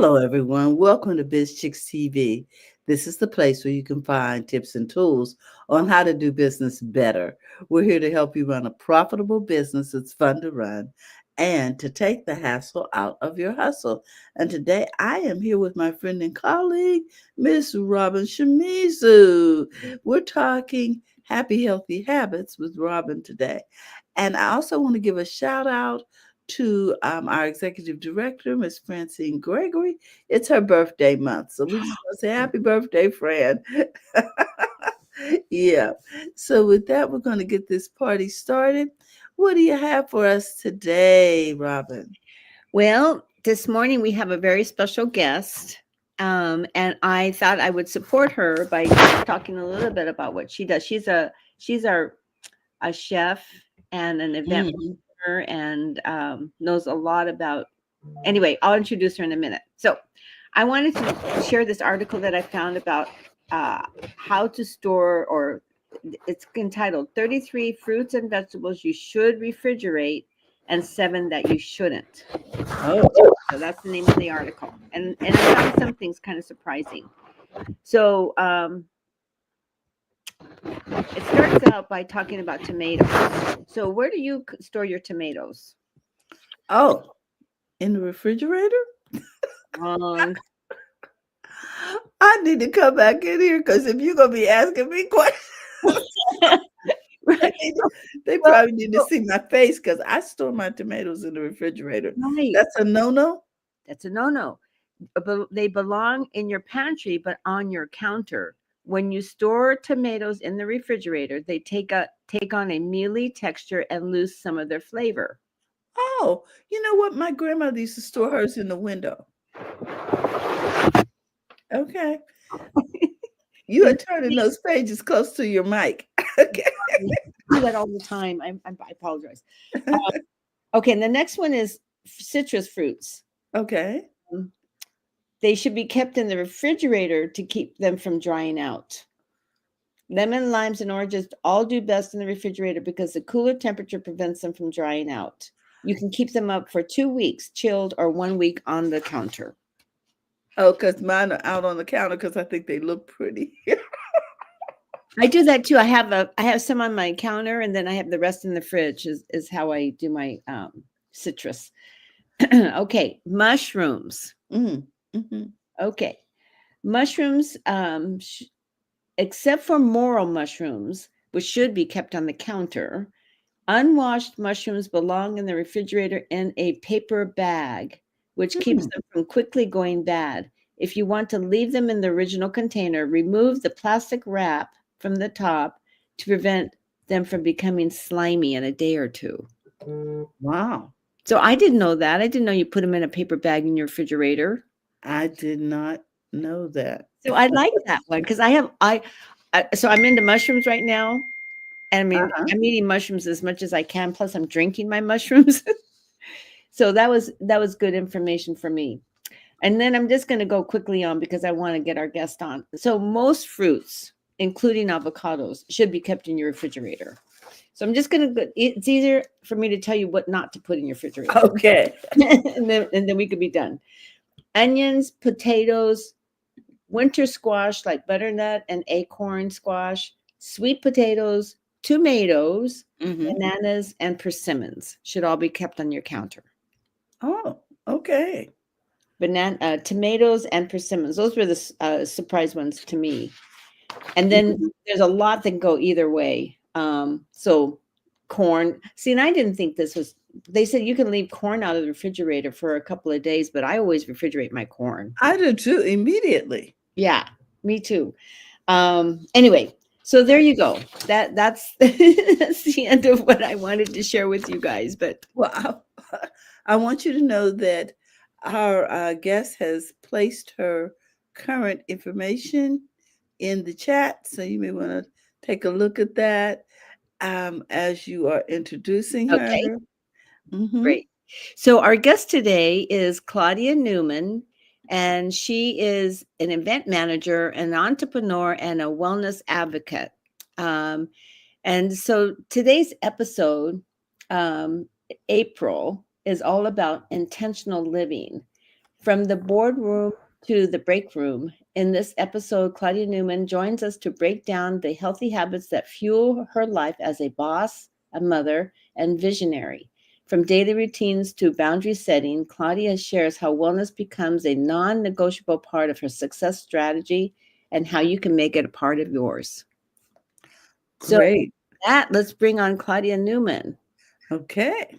Hello, everyone. Welcome to BizChicks TV. This is the place where you can find tips and tools on how to do business better. We're here to help you run a profitable business that's fun to run and to take the hassle out of your hustle. And today I am here with my friend and colleague, Miss Robin Shimizu. We're talking happy, healthy habits with Robin today. And I also want to give a shout out to our executive director, Miss Francine Gregory. It's her birthday month. So we just want to say happy birthday, Fran. Yeah. So with that, we're going to get this party started. What do you have for us today, Robin? Well, this morning we have a very special guest. And I thought I would support her by talking a little bit about what she does. She's a chef and an event Mhm. planner and knows a lot about. Anyway, I'll introduce her in a minute. So, I wanted to share this article that I found about uh, how to store, or it's entitled 33 Fruits and Vegetables You Should Refrigerate and 7 That You Shouldn't. Oh, So that's the name of the article. And I found some things kind of surprising. So it starts out by talking about tomatoes. So where do you store your tomatoes? oh, in the refrigerator? Wrong. I need to come back in here because if you're going to be asking me questions, they, Right. need to- they Well, probably need to see my face because I store my tomatoes in the refrigerator. right. That's a no-no? That's a no-no. They belong in your pantry, but on your counter. When you store tomatoes in the refrigerator, they take on a mealy texture and lose some of their flavor. Oh, you know what? My grandmother used to store hers in the window. Okay. You are And turning those pages close to your mic. Okay. I do that all the time. I apologize. Okay, and the next one is citrus fruits. Okay. Um, They should be kept in the refrigerator to keep them from drying out. Lemon, limes, and oranges all do best in the refrigerator because the cooler temperature prevents them from drying out. You can keep them up for 2 weeks, chilled, or 1 week on the counter. Oh, because mine are out on the counter because I think they look pretty. I do that too. I have some on my counter, and then I have the rest in the fridge. Is how I do my citrus. Okay, mushrooms. Mm, hmm. Okay, mushrooms. Except for morel mushrooms, which should be kept on the counter, unwashed mushrooms belong in the refrigerator in a paper bag, which keeps Hmm. them from quickly going bad. If you want to leave them in the original container, remove the plastic wrap from the top to prevent them from becoming slimy in a day or two. Wow. So I didn't know that. I didn't know you put them in a paper bag in your refrigerator. I did not know that. So I like that one because so I'm into mushrooms right now. And I mean, Uh-huh. I'm eating mushrooms as much as I can. Plus, I'm drinking my mushrooms. So that was good information for me. And then I'm just going to go quickly on because I want to get our guest on. So most fruits, including avocados, should be kept in your refrigerator. So I'm just going to go. It's easier for me to tell you what not to put in your refrigerator, Okay. and then we could be done. Onions, potatoes, winter squash like butternut and acorn squash, sweet potatoes, tomatoes, Hmm. bananas, and persimmons should all be kept on your counter. Oh, okay. Tomatoes and persimmons. Those were the surprise ones to me. And then Mhm. there's a lot that go either way. So corn. See, and I didn't think this was. They said you can leave corn out of the refrigerator for a couple of days, but I always refrigerate my corn. I do too, immediately. Yeah, me too. Anyway, so there you go. That's that's the end of what I wanted to share with you guys. But Well, I want you to know that our guest has placed her current information in the chat, so you may want to take a look at that as you are introducing her. okay, Mm-hmm. great. So our guest today is Claudia Newman, and she is an event manager, an entrepreneur, and a wellness advocate. Um, and so today's episode, um, April, is all about intentional living. From the boardroom to the break room, in this episode, Claudia Newman joins us to break down the healthy habits that fuel her life as a boss, a mother, and visionary. From daily routines to boundary setting, Claudia shares how wellness becomes a non negotiable part of her success strategy and how you can make it a part of yours. So, Great. that let's bring on Claudia Newman. Okay.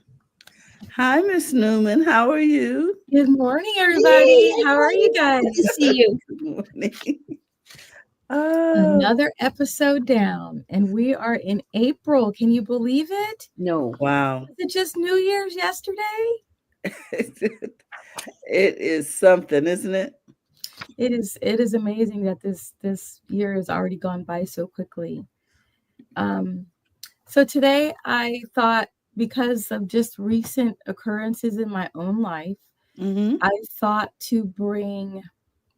Hi, Miss Newman. How are you? Good morning, everybody. Yay, How are you guys? good to see you. Good morning. Oh, Another episode down, and we are in April. Can you believe it? No. wow. Was it just New Year's yesterday? It is something, isn't it? It is. It is amazing that this year has already gone by so quickly. So today I thought, because of just recent occurrences in my own life, Mm-hmm. I thought to bring.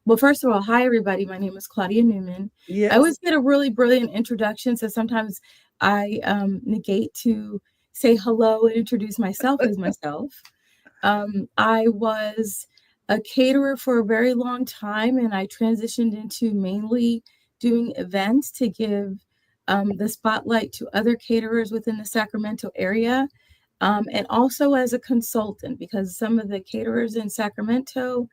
Well, first of all, hi everybody. My name is Claudia Newman. I Yes. always get a really brilliant introduction, so sometimes I negate to say hello and introduce myself as myself. I was a caterer for a very long time, and I transitioned into mainly doing events to give the spotlight to other caterers within the Sacramento area, and also as a consultant, because some of the caterers in Sacramento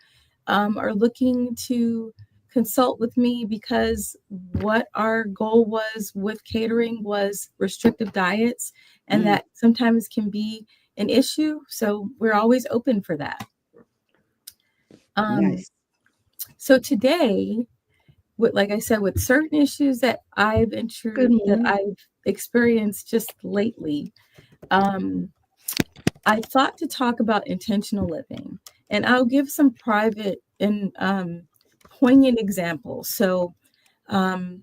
are looking to consult with me, because what our goal was with catering was restrictive diets, and that sometimes can be an issue. So we're always open for that. Nice. So today, like I said, with certain issues that Good morning. I've experienced just lately, I thought to talk about intentional living, and I'll give some private and poignant examples. So, and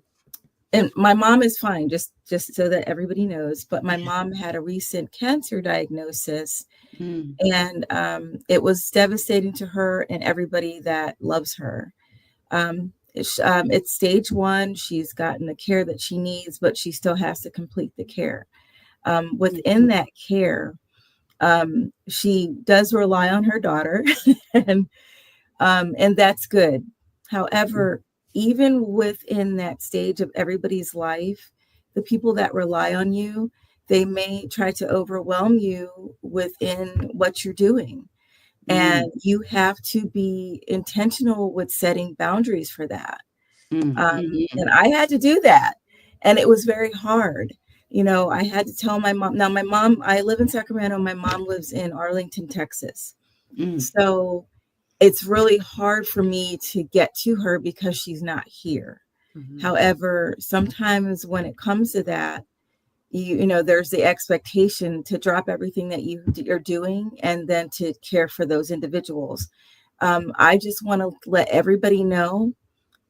my mom is fine, just so that everybody knows. But my mom had a recent cancer diagnosis, and it was devastating to her and everybody that loves her. It's stage 1. She's gotten the care that she needs, but she still has to complete the care. Within that care, she does rely on her daughter, and that's good. However, even within that stage of everybody's life, the people that rely on you, they may try to overwhelm you within what you're doing. And you have to be intentional with setting boundaries for that. And I had to do that. And it was very hard. You know, I had to tell my mom. Now, my mom, I live in Sacramento. My mom lives in Arlington, Texas. So it's really hard for me to get to her because she's not here. However, sometimes when it comes to that, you know, there's the expectation to drop everything that you're doing and then to care for those individuals. I just want to let everybody know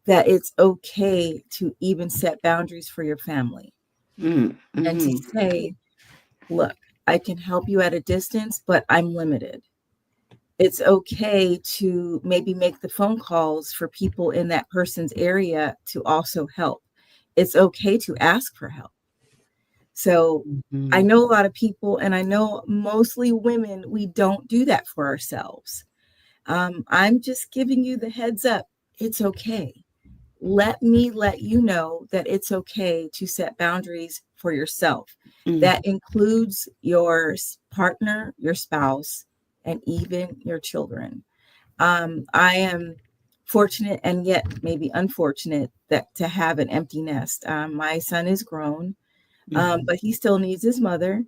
that it's okay to even set boundaries for your family, and to say, look, I can help you at a distance, but I'm limited. It's okay to maybe make the phone calls for people in that person's area to also help. It's okay to ask for help. So I know a lot of people, and I know mostly women, we don't do that for ourselves. I'm just giving you the heads up. It's okay. Let me let you know that it's okay to set boundaries for yourself. That includes your partner, your spouse, and even your children. I am fortunate and yet maybe unfortunate that to have an empty nest. My son is grown, but he still needs his mother.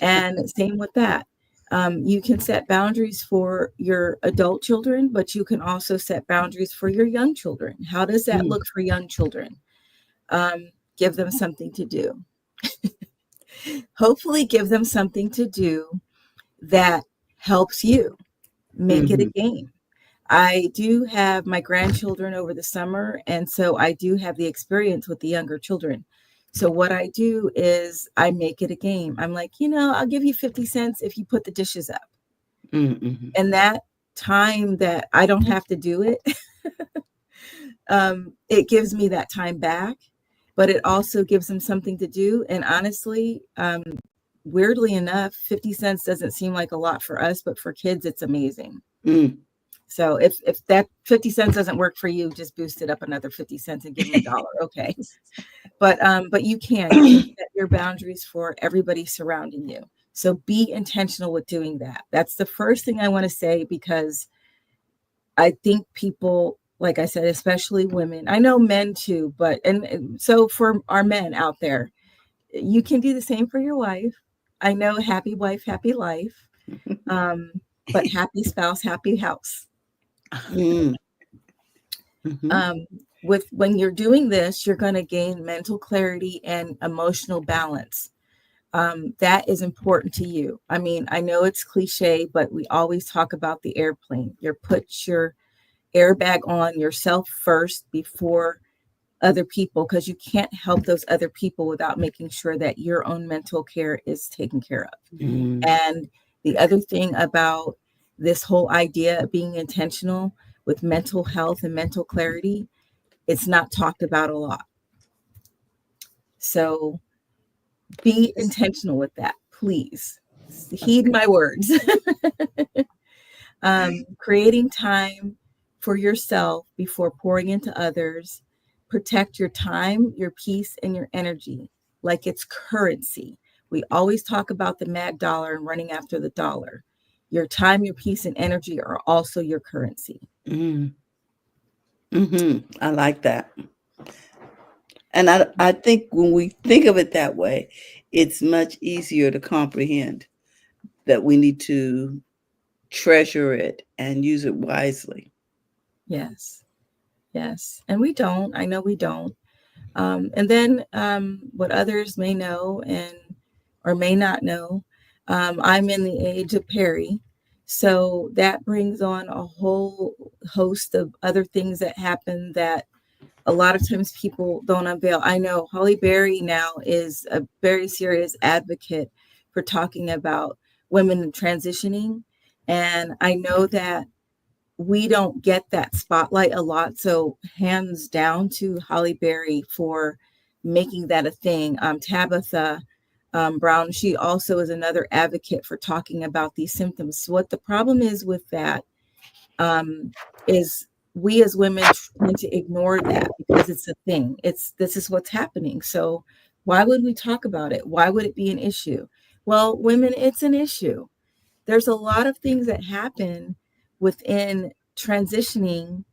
And same with that. You can set boundaries for your adult children, but you can also set boundaries for your young children. How does that look for young children? Give them something to do. Hopefully give them something to do that helps you. Make it a game. I do have my grandchildren over the summer, and so I do have the experience with the younger children. So what I do is I make it a game. I'm like, I'll give you 50 cents if you put the dishes up. And that time that I don't have to do it, it gives me that time back, but it also gives them something to do. And honestly, weirdly enough, 50 cents doesn't seem like a lot for us, but for kids, it's amazing. So if that 50 cents doesn't work for you, just boost it up another 50 cents and give them $1. Okay. But you can set your boundaries for everybody surrounding you. So be intentional with doing that. That's the first thing I want to say, because I think people, like I said, especially women, I know men too, but and so for our men out there, you can do the same for your wife. I know, happy wife, happy life. But happy spouse, happy house. Mm. Mm-hmm. With when you're doing this, you're going to gain mental clarity and emotional balance. That is important to you. I mean, I know it's cliche, but we always talk about the airplane. You put your airbag on yourself first before other people, because you can't help those other people without making sure that your own mental care is taken care of. Mm. And the other thing about this whole idea of being intentional with mental health and mental clarity, it's not talked about a lot. So be intentional with that, please. Heed my words. Creating time for yourself before pouring into others. Protect your time, your peace, and your energy like it's currency. We always talk about the mad dollar and running after the dollar. Your time, your peace, and energy are also your currency. Mm. Mm-hmm. I like that. And I think when we think of it that way, it's much easier to comprehend that we need to treasure it and use it wisely. Yes. Yes. And we don't. I know we don't. And then what others may know and or may not know, I'm in the age of Perry. So that brings on a whole host of other things that happen that a lot of times people don't unveil. I know Holly Berry now is a very serious advocate for talking about women transitioning. And I know that we don't get that spotlight a lot. So hands down to Holly Berry for making that a thing. Tabitha Brown, she also is another advocate for talking about these symptoms. So what the problem is with that is we as women tend to ignore that because it's a thing. This is what's happening. So why would we talk about it? Why would it be an issue? Well, women, it's an issue. There's a lot of things that happen within transitioning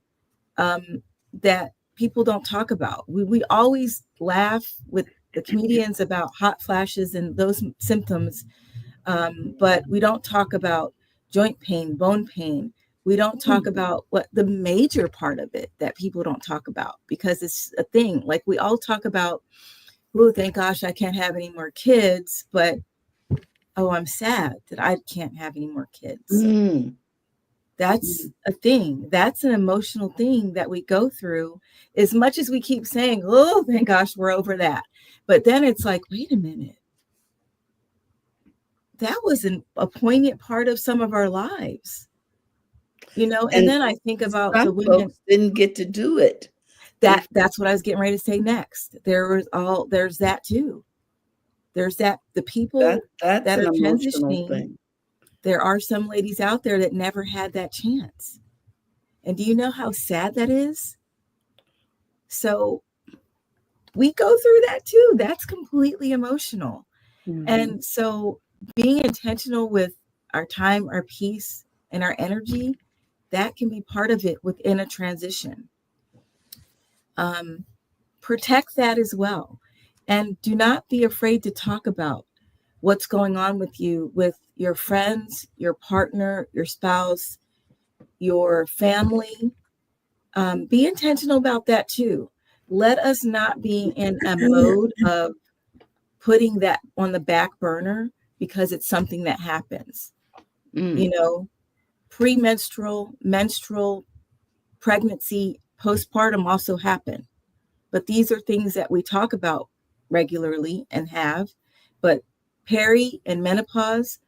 that people don't talk about. We always laugh with the comedians about hot flashes and those symptoms, but we don't talk about joint pain, bone pain. We don't talk about what the major part of it that people don't talk about because it's a thing. Like we all talk about, oh, thank gosh, I can't have any more kids, but oh, I'm sad that I can't have any more kids. Mm. That's a thing. That's an emotional thing that we go through as much as we keep saying, oh, thank gosh, we're over that. But then it's like, wait a minute. That was a poignant part of some of our lives, you know? And then I think about the some women folks didn't get to do it. that's what I was getting ready to say next. There's that too. There's that the people That's that an are emotional transitioning. thing. There are some ladies out there that never had that chance. And do you know how sad that is? So we go through that too. That's completely emotional. Mm-hmm. And so being intentional with our time, our peace, and our energy, that can be part of it within a transition. Protect that as well. And do not be afraid to talk about what's going on with you, with your friends, your partner, your spouse, your family. Be intentional about that too. Let us not be in a mode of putting that on the back burner because it's something that happens. You know, premenstrual, menstrual, pregnancy, postpartum also happen. But these are things that we talk about regularly and have. But peri and menopause,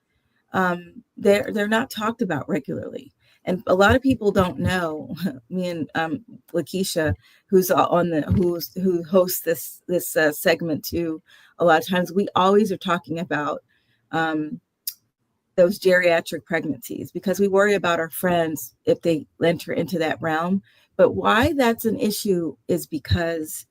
they're not talked about regularly. And a lot of people don't know. Me and Lakeisha, who's on the who hosts this segment too. A lot of times, we always are talking about those geriatric pregnancies, because we worry about our friends if they enter into that realm. But why that's an issue is because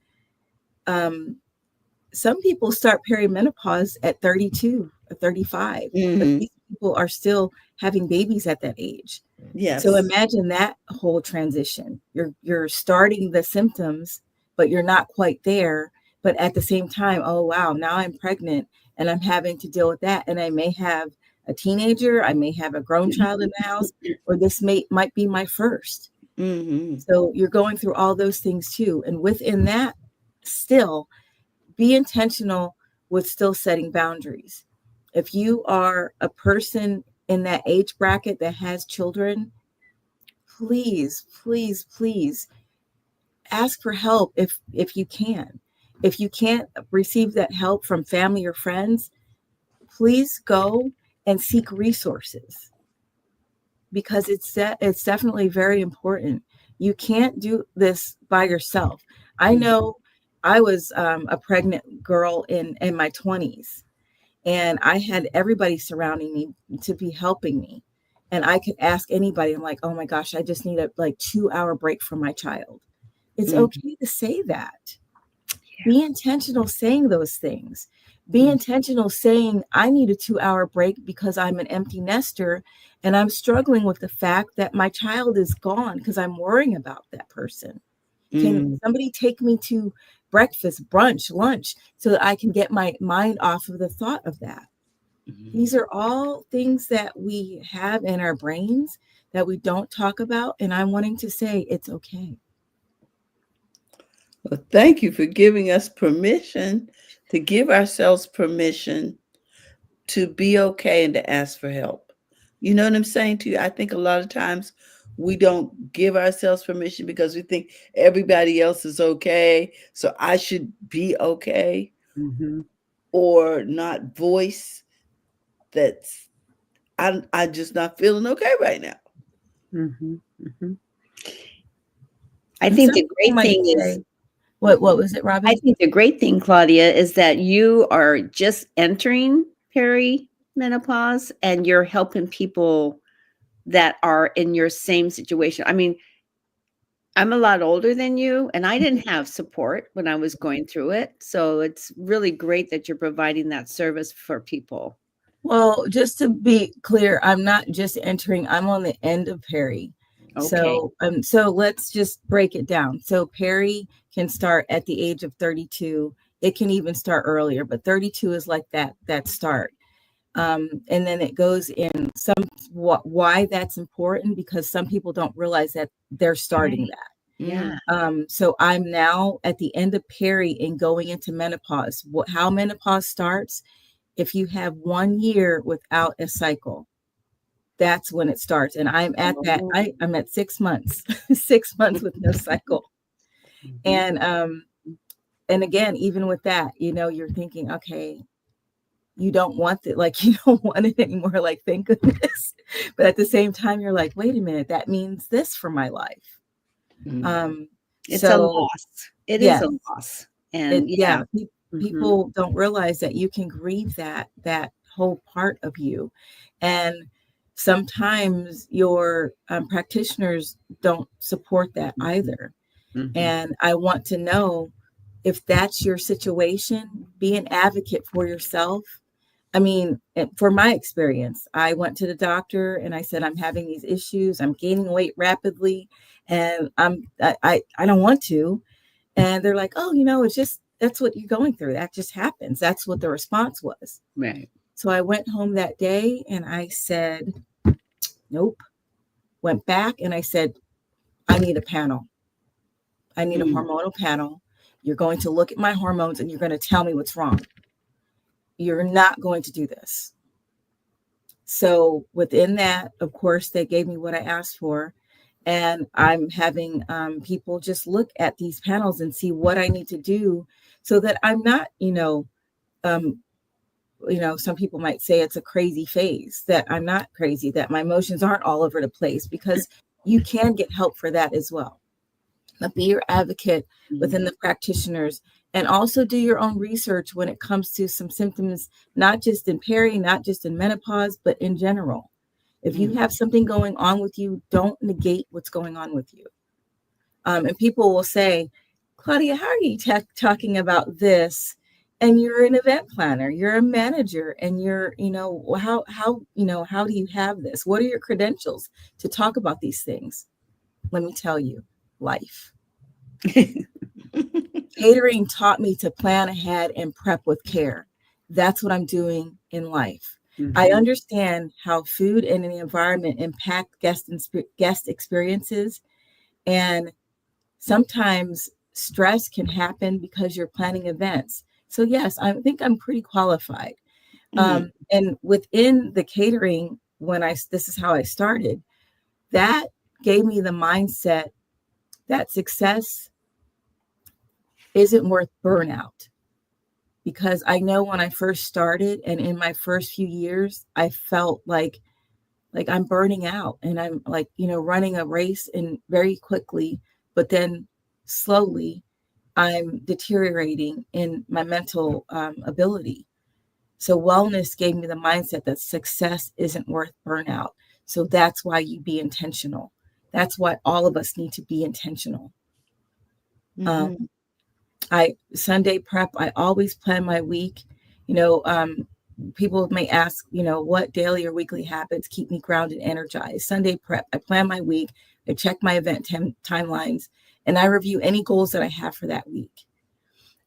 some people start perimenopause at 32 or 35, but these people are still having babies at that age. Yes. So imagine that whole transition. You're starting the symptoms, but you're not quite there. But at the same time, oh, wow, now I'm pregnant and I'm having to deal with that. And I may have a teenager, I may have a grown child in the house, or this might be my first. So you're going through all those things too. And within that, still be intentional with still setting boundaries. If you are a person in that age bracket that has children, please, please, please ask for help if you can. If you can't receive that help from family or friends, please go and seek resources, because it's definitely very important. You can't do this by yourself. I know I was a pregnant girl in my 20s, and I had everybody surrounding me to be helping me. And I could ask anybody, I'm like, oh my gosh, I just need a 2-hour break from my child. It's okay to say that. Yeah. Be intentional saying those things. Be intentional saying, I need a 2-hour break because I'm an empty nester and I'm struggling with the fact that my child is gone because I'm worrying about that person. Can somebody take me to breakfast, brunch, lunch, so that I can get my mind off of the thought of that? These are all things that we have in our brains that we don't talk about. And I'm wanting to say it's okay. Well, thank you for giving us permission to give ourselves permission to be okay and to ask for help. You know what I'm saying to you? I think a lot of times we don't give ourselves permission because we think everybody else is okay, so I should be okay, or not voice that's I'm just not feeling okay right now. I think the great thing is, what was it, Robin? I think the great thing, Claudia, is that you are just entering perimenopause and you're helping people that are in your same situation. I mean, I'm a lot older than you, and I didn't have support when I was going through it. So it's really great that you're providing that service for people. Well, just to be clear, I'm not just entering, I'm on the end of peri. Okay. So let's just break it down. So peri can start at the age of 32. It can even start earlier, but 32 is like that start. And then it goes in why that's important, because some people don't realize that they're starting that. Yeah. So I'm now at the end of peri and going into menopause. How menopause starts? If you have 1 year without a cycle, that's when it starts. And I'm at that. I'm at 6 months, 6 months with no cycle. And again, even with that, you're thinking, okay, you don't want it. You don't want it anymore. Thank goodness. But at the same time, you're like, wait a minute, that means this for my life. It's a loss. It is a loss. And people don't realize that you can grieve that whole part of you. And sometimes your practitioners don't support that either. And I want to know, if that's your situation, be an advocate for yourself. I mean, for my experience, I went to the doctor and I said, I'm having these issues. I'm gaining weight rapidly and I don't want to. And they're like, oh, it's just, that's what you're going through. That just happens. That's what the response was. Right. So I went home that day and I said, nope. Went back and I said, I need a panel. I need a hormonal panel. You're going to look at my hormones and you're going to tell me what's wrong. You're not going to do this. So within that, of course, they gave me what I asked for. And I'm having people just look at these panels and see what I need to do so that I'm not, some people might say it's a crazy phase, that I'm not crazy, that my emotions aren't all over the place, because you can get help for that as well. But be your advocate within the practitioners And also do your own research when it comes to some symptoms, not just in peri, not just in menopause, but in general. If you have something going on with you, don't negate what's going on with you. And people will say, Claudia, how are you talking about this? And you're an event planner, you're a manager, and you're, how do you have this? What are your credentials to talk about these things? Let me tell you, life. Catering taught me to plan ahead and prep with care. That's what I'm doing in life. I understand how food and the environment impact guest experiences. And sometimes stress can happen because you're planning events. So yes, I think I'm pretty qualified. And within the catering, this is how I started, that gave me the mindset that success isn't worth burnout. Because I know when I first started and in my first few years, I felt like I'm burning out and I'm like, running a race and very quickly, but then slowly I'm deteriorating in my mental ability. So wellness gave me the mindset that success isn't worth burnout. So that's why you be intentional. That's why all of us need to be intentional. Sunday prep, I always plan my week. People may ask, what daily or weekly habits keep me grounded and energized. Sunday prep, I plan my week, I check my event timelines, and I review any goals that I have for that week.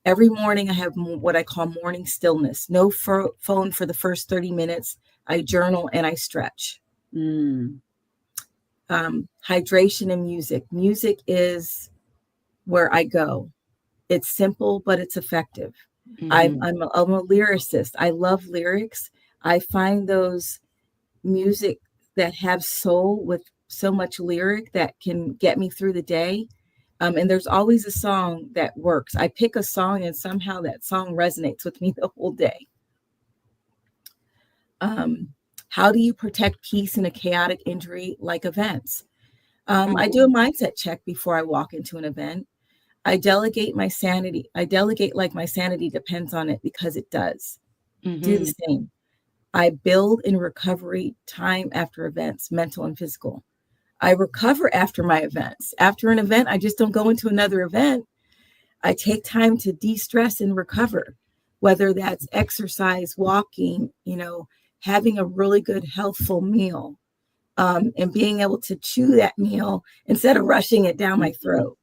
Every morning I have what I call morning stillness. No phone for the first 30 minutes. I journal and I stretch. Hydration and music. Music is where I go. It's simple, but it's effective. I'm a lyricist. I love lyrics. I find those music that have soul with so much lyric that can get me through the day. And there's always a song that works. I pick a song and somehow that song resonates with me the whole day. How do you protect peace in a chaotic injury like events? I do a mindset check before I walk into an event. I delegate my sanity. I delegate like my sanity depends on it, because it does. Do the same. I build in recovery time after events, mental and physical. I recover after my events. After an event, I just don't go into another event. I take time to de-stress and recover, whether that's exercise, walking, having a really good, healthful meal, and being able to chew that meal instead of rushing it down my throat.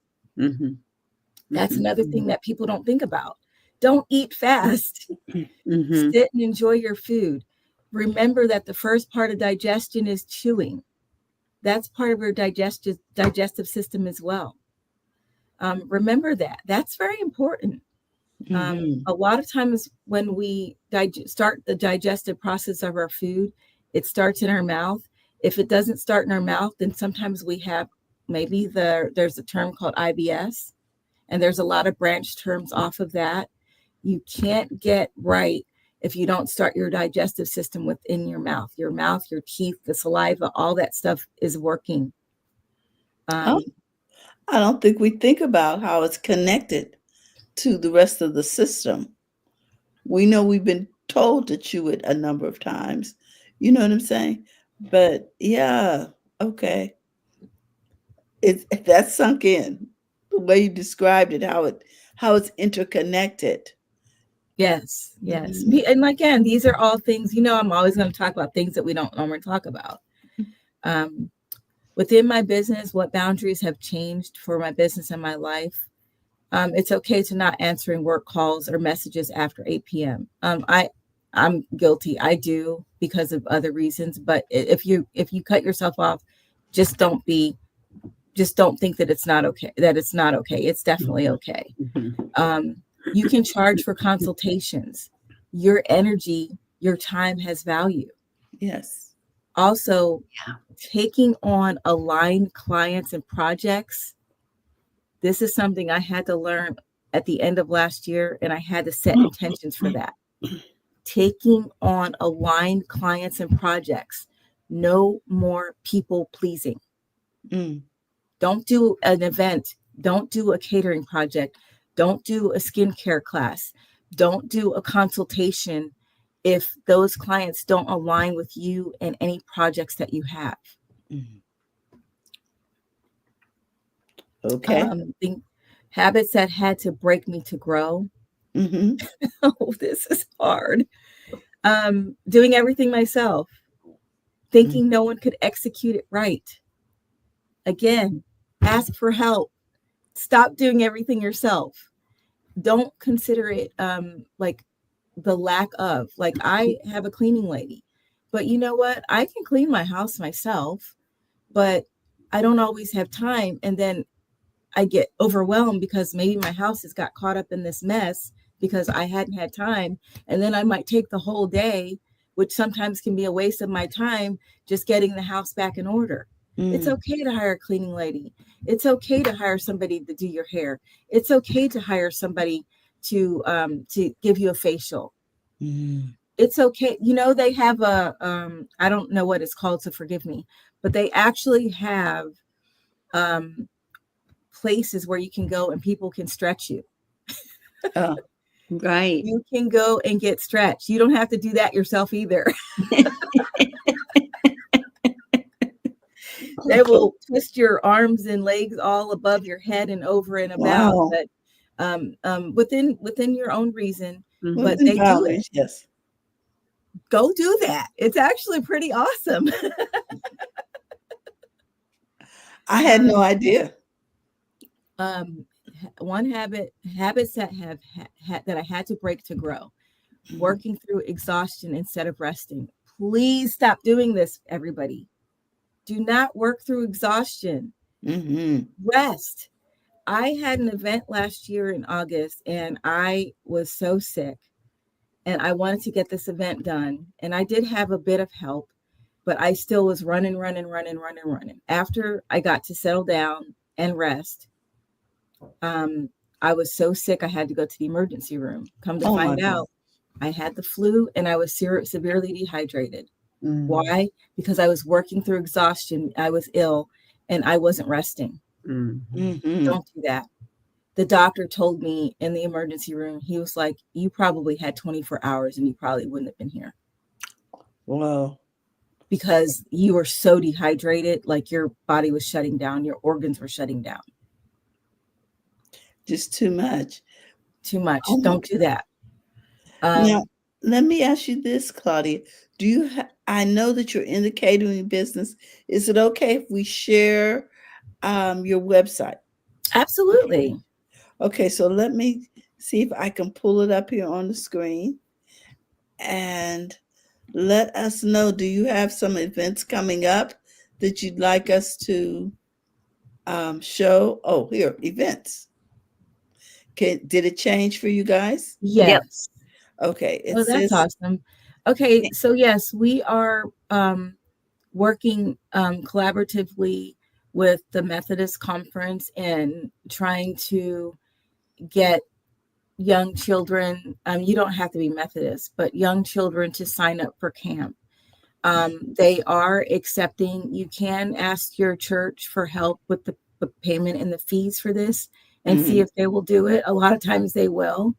That's another thing that people don't think about. Don't eat fast. Sit and enjoy your food. Remember that the first part of digestion is chewing. That's part of your digestive system as well. Remember that. That's very important. A lot of times when we start the digestive process of our food, it starts in our mouth. If it doesn't start in our mouth, then sometimes we have there's a term called IBS. And there's a lot of branch terms off of that. You can't get right if you don't start your digestive system within your mouth, your teeth, the saliva, all that stuff is working. I don't think we think about how it's connected to the rest of the system. We know we've been told to chew it a number of times. You know what I'm saying? But yeah, okay. That's sunk in. The way you described it, how it's interconnected. Yes. And again, these are all things, I'm always going to talk about things that we don't normally talk about. Within my business, what boundaries have changed for my business and my life? It's okay to not answering work calls or messages after 8 p.m. I'm guilty. I do because of other reasons. But if you cut yourself off, just don't think that it's not okay. It's definitely okay. You can charge for consultations. Your energy, your time has value. Yes. Also, taking on aligned clients and projects. This is something I had to learn at the end of last year, and I had to set intentions for that. Taking on aligned clients and projects. No more people pleasing. Don't do an event. Don't do a catering project. Don't do a skincare class. Don't do a consultation if those clients don't align with you and any projects that you have. Mhm. Okay. The habits that had to break me to grow. Mm-hmm. Oh, this is hard. Doing everything myself, thinking no one could execute it right. Again, ask for help. Stop doing everything yourself. Don't consider it like the lack of, like, I have a cleaning lady, but you know what? I can clean my house myself, but I don't always have time. And then I get overwhelmed because maybe my house has got caught up in this mess because I hadn't had time. And then I might take the whole day, which sometimes can be a waste of my time, just getting the house back in order. It's okay to hire a cleaning lady. It's okay to hire somebody to do your hair. It's okay to hire somebody to give you a facial. It's okay. You know, they have I don't know what it's called, so forgive me, but they actually have places where you can go and people can stretch you. Oh, Right. You can go and get stretched. You don't have to do that yourself either. They will twist your arms and legs all above your head and over and about, wow. but within your own reason. Mhm. But they do it. Boundaries, yes. Go do that. It's actually pretty awesome. I had no idea. One habits that have that I had to break to grow. Working through exhaustion instead of resting. Please stop doing this, everybody. Do not work through exhaustion. Mm-hmm. Rest. I had an event last year in August and I was so sick and I wanted to get this event done. And I did have a bit of help, but I still was running. After I got to settle down and rest, I was so sick I had to go to the emergency room. Come to Oh my find God. out, I had the flu and I was severely dehydrated. Mm-hmm. Why? Because I was working through exhaustion. I was ill and I wasn't resting. Mm-hmm. Don't do that. The doctor told me in the emergency room, he was like, you probably had 24 hours and you probably wouldn't have been here Wow. because you were so dehydrated, like your body was shutting down, your organs were shutting down. Just too much. Too much. Oh my Don't do that. Now, let me ask you this, Claudia. Do you I know that you're in the catering business. Is it okay if we share your website? Absolutely. Okay, so let me see if I can pull it up here on the screen and let us know. Do you have some events coming up that you'd like us to show? Oh, here, events. Did it change for you guys? Yep. Yes. Okay, it Oh, that's says awesome. Okay, so yes, we are working collaboratively with the Methodist Conference and trying to get young children, you don't have to be Methodist, but young children to sign up for camp. They are accepting, you can ask your church for help with the payment and the fees for this and see if they will do it. A lot of times they will.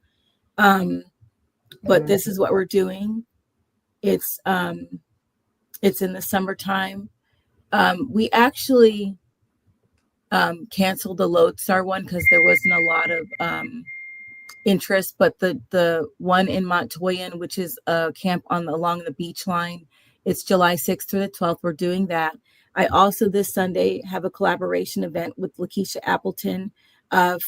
But this is what we're doing. It's in the summertime. We actually canceled the Lodestar one because there wasn't a lot of interest, but the one in Montoyan, which is a camp along the beach line, it's July 6th through the 12th. We're doing that. I also this Sunday have a collaboration event with Lakeisha Appleton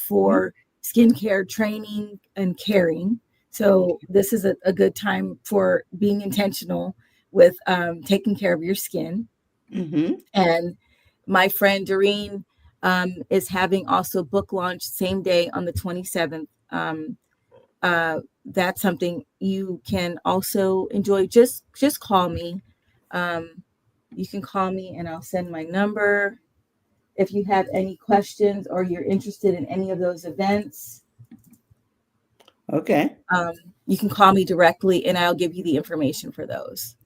for skincare training and caring. So this is a good time for being intentional with taking care of your skin. And my friend Doreen is having also book launch same day on the 27th. That's something you can also enjoy. Just call me. You can call me and I'll send my number. If you have any questions or you're interested in any of those events, okay. You can call me directly and I'll give you the information for those.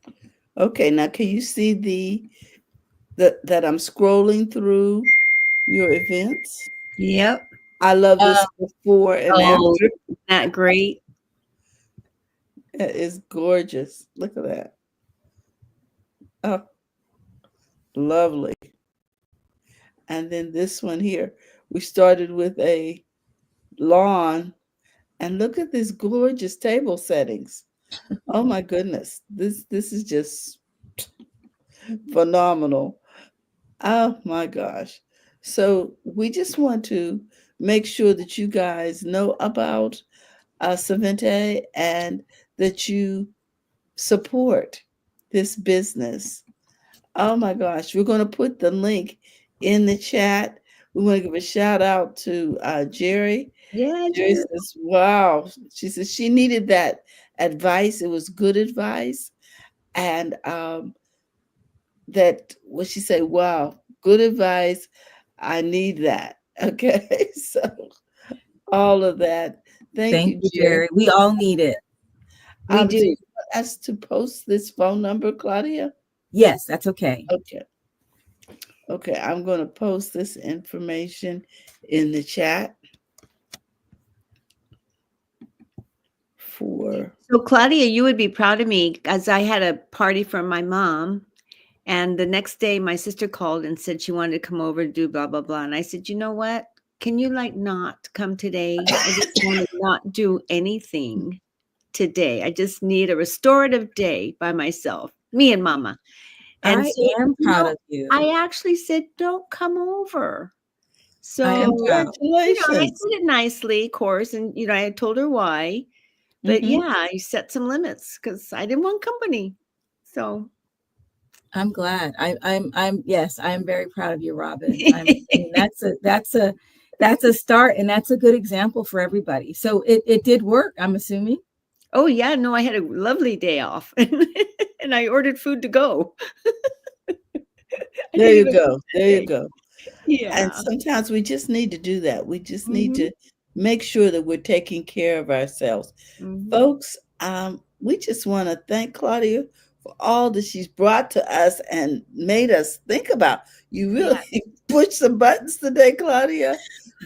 Okay, now can you see that I'm scrolling through your events? Yep. I love Uh, this before and Oh, after. isn't that great? It is gorgeous. Look at that. Oh, lovely. And then this one here, we started with a lawn, and look at these gorgeous table settings. Oh my goodness. This is just phenomenal. Oh my gosh. So we just want to make sure that you guys know about Savente and that you support this business. Oh my gosh. We're going to put the link in the chat. We want to give a shout out to Jerry. Yeah, Jerry Jerry. says, wow. She says she needed that advice. It was good advice. And that what she say, wow, good advice. I need that. Okay. So all of that. Thank thank you, you, Jerry. Jerry. We all need it. We Do you do. want us to post this phone number, Claudia? Yes, that's okay. Okay. Okay. I'm going to post this information in the chat for. So, Claudia, you would be proud of me as I had a party for my mom. And the next day, my sister called and said she wanted to come over to do blah, blah, blah. And I said, you know what? Can you like not come today? I just want to not do anything today. I just need a restorative day by myself, me and mama. And I so, am you proud know, of you. I actually said, don't come over. I am So, proud. I said Congratulations. it nicely, of course. And, I told her why. But Hmm. yeah, I set some limits because I didn't want company. So, I'm glad. Yes, I'm very proud of you, Robin. I mean, that's a start, and that's a good example for everybody. So it did work, I'm assuming. oh, yeah, no, I had a lovely day off and I ordered food to go. I There didn't you even go. There you day. go. And Yeah. sometimes we just need to do that. We just need Mhm. to make sure that we're taking care of ourselves. Mhm. Folks, we just want to thank Claudia for all that she's brought to us and made us think about. You Yeah. really pushed some buttons today, Claudia.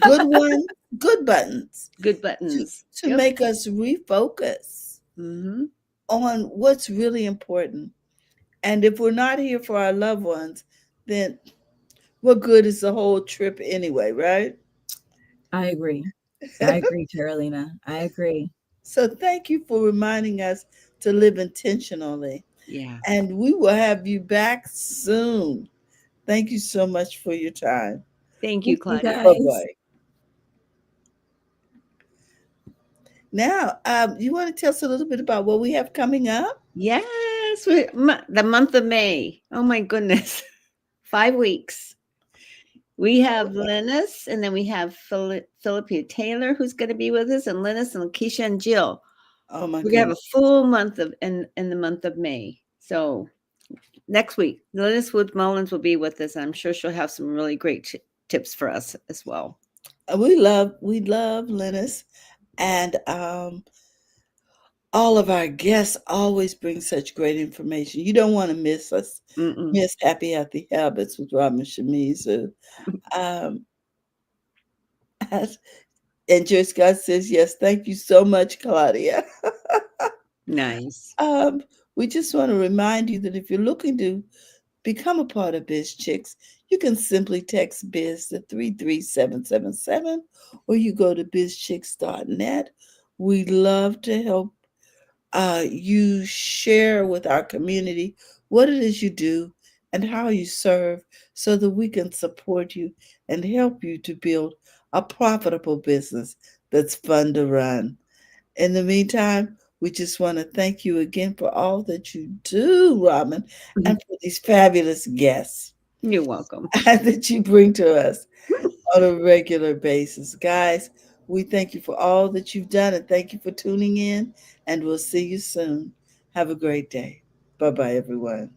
Good one, good buttons Good to, buttons. to Yep. make us refocus Mhm. on what's really important. And if we're not here for our loved ones, then what good is the whole trip anyway, right? I agree. I agree, Carolina. I agree. So thank you for reminding us to live intentionally. Yeah. And we will have you back soon. Thank you so much for your time. Thank you, Thank you, Claudia. Bye guys. bye. Now, you want to tell us a little bit about what we have coming up? Yes, the month of May. Oh my goodness. 5 weeks. We have Linus, and then we have Philippa Taylor, who's going to be with us, and Linus and Lakeisha and Jill. Oh my We're gonna have goodness. a full month of in the month of May. So next week, Linus Wood Mullins will be with us. I'm sure she'll have some really great tips for us as well. We love Linus, and all of our guests always bring such great information. You don't want to miss us. Mm-mm. Miss Happy Healthy Habits with Robin Shimizu. Um, and Joy Scott says, yes, thank you so much, Claudia. Nice. Um, we just want to remind you that if you're looking to become a part of Biz Chicks, you can simply text Biz to 33777 or you go to bizchicks.net. We love to help you share with our community what it is you do and how you serve so that we can support you and help you to build a profitable business that's fun to run. In the meantime, we just want to thank you again for all that you do, Robin, and for these fabulous guests You're welcome. that you bring to us on a regular basis. Guys, we thank you for all that you've done and thank you for tuning in, and we'll see you soon. Have a great day. Bye bye, everyone.